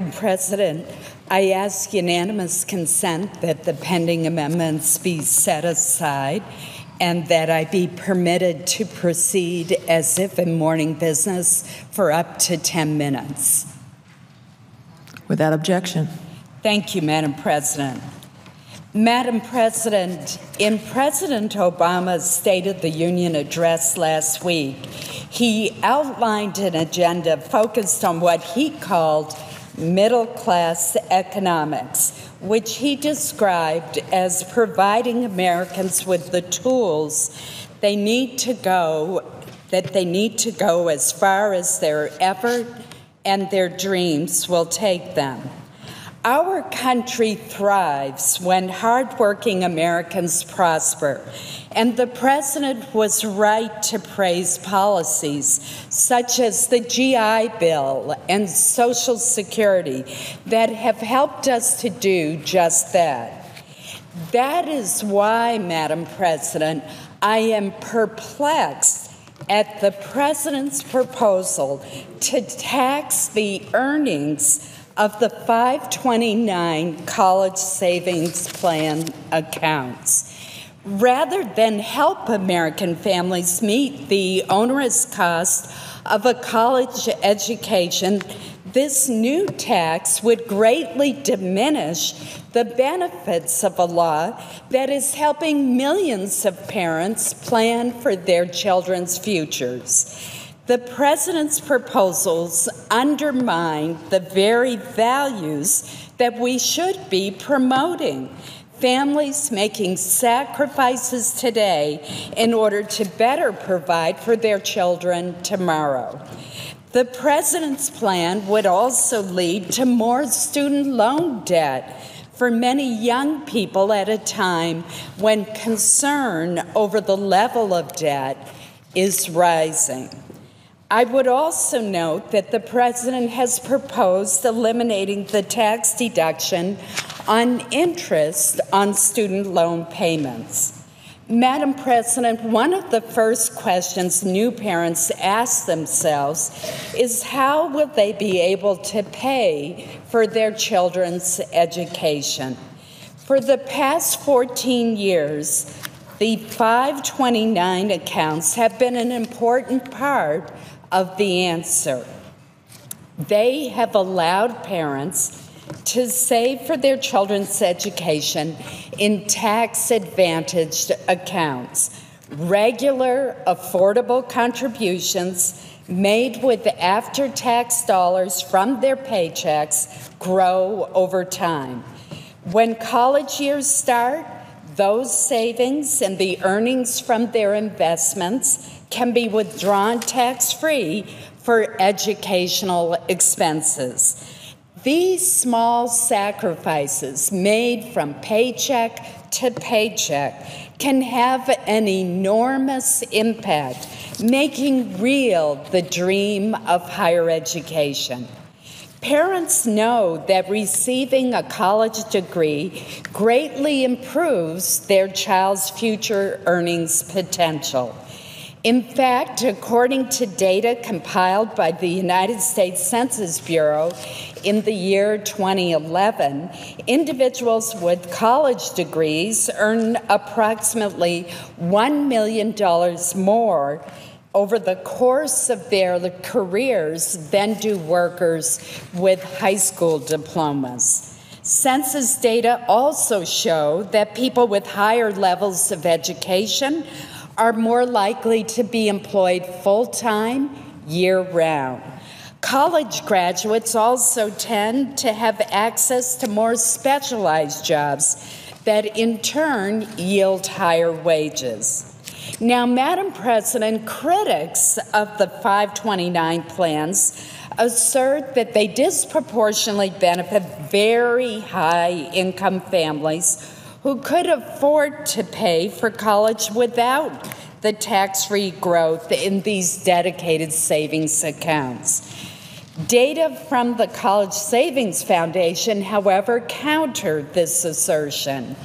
Madam President, I ask unanimous consent that the pending amendments be set aside and that I be permitted to proceed as if in morning business for up to 10 minutes. Without objection. Thank you, Madam President. Madam President, in President Obama's State of the Union address last week, he outlined an agenda focused on what he called middle-class economics, which he described as providing Americans with the tools they need to go as far as their effort and their dreams will take them. Our country thrives when hardworking Americans prosper, and the President was right to praise policies such as the GI Bill and Social Security that have helped us to do just that. That is why, Madam President, I am perplexed at the President's proposal to tax the earnings of the 529 college savings plan accounts. Rather than help American families meet the onerous cost of a college education, this new tax would greatly diminish the benefits of a law that is helping millions of parents plan for their children's futures. The President's proposals undermine the very values that we should be promoting. Families making sacrifices today in order to better provide for their children tomorrow. The President's plan would also lead to more student loan debt for many young people at a time when concern over the level of debt is rising. I would also note that the President has proposed eliminating the tax deduction on interest on student loan payments. Madam President, one of the first questions new parents ask themselves is how will they be able to pay for their children's education? For the past 14 years, the 529 accounts have been an important part of the answer. They have allowed parents to save for their children's education in tax-advantaged accounts. Regular, affordable contributions made with after-tax dollars from their paychecks grow over time. When college years start, those savings and the earnings from their investments can be withdrawn tax-free for educational expenses. These small sacrifices made from paycheck to paycheck can have an enormous impact, making real the dream of higher education. Parents know that receiving a college degree greatly improves their child's future earnings potential. In fact, according to data compiled by the United States Census Bureau in the year 2011, individuals with college degrees earn approximately $1 million more over the course of their careers than do workers with high school diplomas. Census data also show that people with higher levels of education are more likely to be employed full-time, year-round. College graduates also tend to have access to more specialized jobs that in turn yield higher wages. Now, Madam President, critics of the 529 plans assert that they disproportionately benefit very high-income families who could afford to pay for college without the tax-free growth in these dedicated savings accounts. Data from the College Savings Foundation, however, counter this assertion.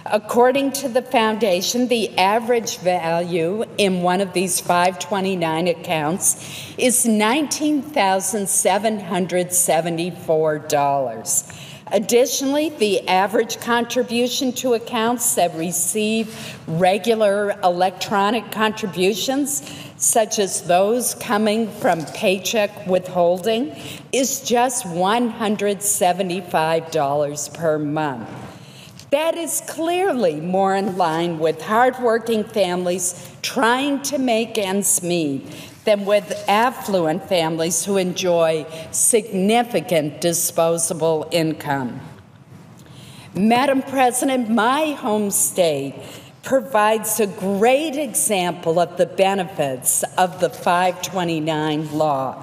According to the foundation, the average value in one of these 529 accounts is $19,774. Additionally, the average contribution to accounts that receive regular electronic contributions, such as those coming from paycheck withholding, is just $175 per month. That is clearly more in line with hardworking families trying to make ends meet than with affluent families who enjoy significant disposable income. Madam President, my home state provides a great example of the benefits of the 529 law.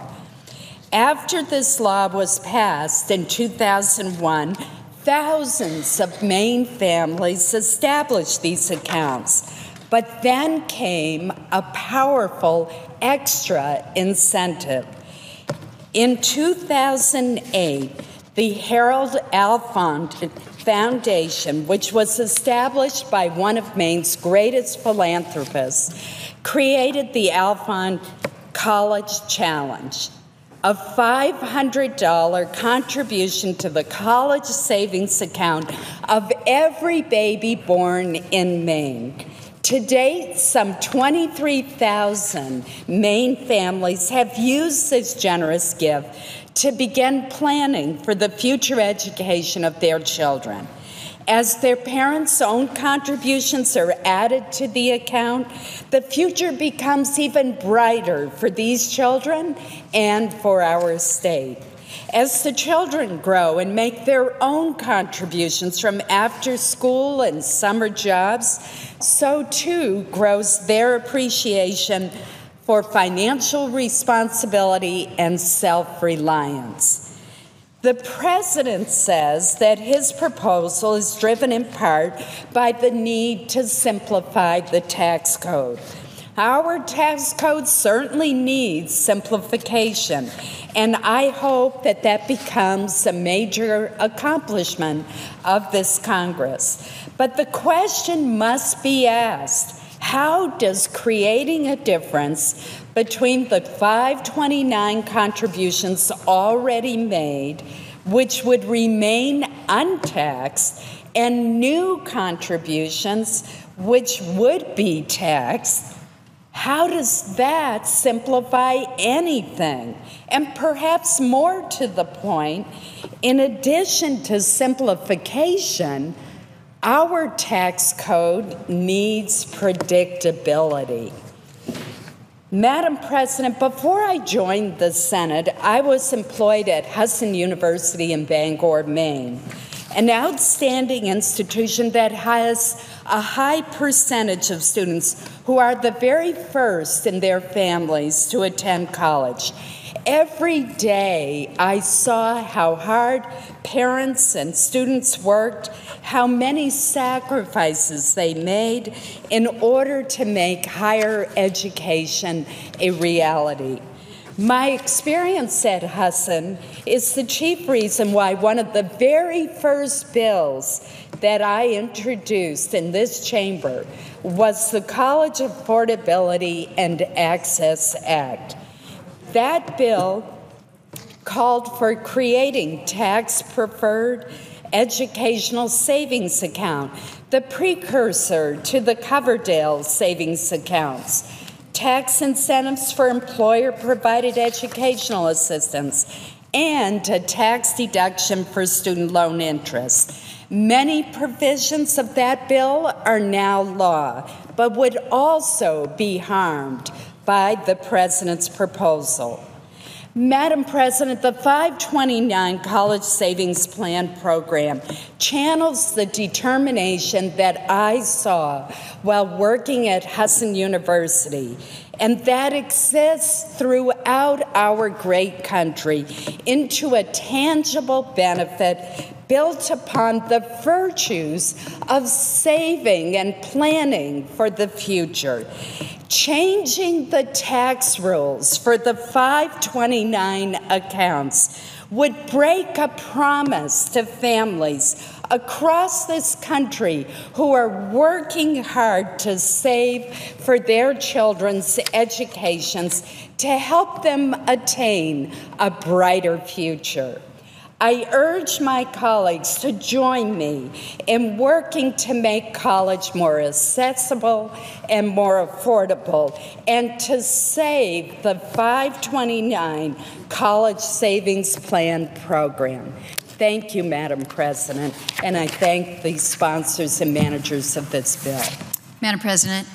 After this law was passed in 2001, thousands of Maine families established these accounts, but then came a powerful extra incentive. In 2008, the Harold Alfond Foundation, which was established by one of Maine's greatest philanthropists, created the Alfond College Challenge, a $500 contribution to the college savings account of every baby born in Maine. To date, some 23,000 Maine families have used this generous gift to begin planning for the future education of their children. As their parents' own contributions are added to the account, the future becomes even brighter for these children and for our state. As the children grow and make their own contributions from after school and summer jobs, so too grows their appreciation for financial responsibility and self-reliance. The President says that his proposal is driven in part by the need to simplify the tax code. Our tax code certainly needs simplification, and I hope that that becomes a major accomplishment of this Congress. But the question must be asked, how does creating a difference between the 529 contributions already made, which would remain untaxed, and new contributions, which would be taxed, how does that simplify anything? And perhaps more to the point, in addition to simplification, our tax code needs predictability. Madam President, before I joined the Senate, I was employed at Hudson University in Bangor, Maine, an outstanding institution that has a high percentage of students who are the very first in their families to attend college. Every day I saw how hard parents and students worked, how many sacrifices they made in order to make higher education a reality. My experience at Hudson is the chief reason why one of the very first bills that I introduced in this chamber was the College Affordability and Access Act. That bill called for creating tax-preferred educational savings account, the precursor to the Coverdale savings accounts, tax incentives for employer-provided educational assistance, and a tax deduction for student loan interest. Many provisions of that bill are now law, but would also be harmed by the President's proposal. Madam President, the 529 College Savings Plan program channels the determination that I saw while working at Hudson University, and that exists throughout our great country, into a tangible benefit built upon the virtues of saving and planning for the future. Changing the tax rules for the 529 accounts would break a promise to families across this country who are working hard to save for their children's educations to help them attain a brighter future. I urge my colleagues to join me in working to make college more accessible and more affordable, and to save the 529 College Savings Plan program. Thank you, Madam President, and I thank the sponsors and managers of this bill. Madam President,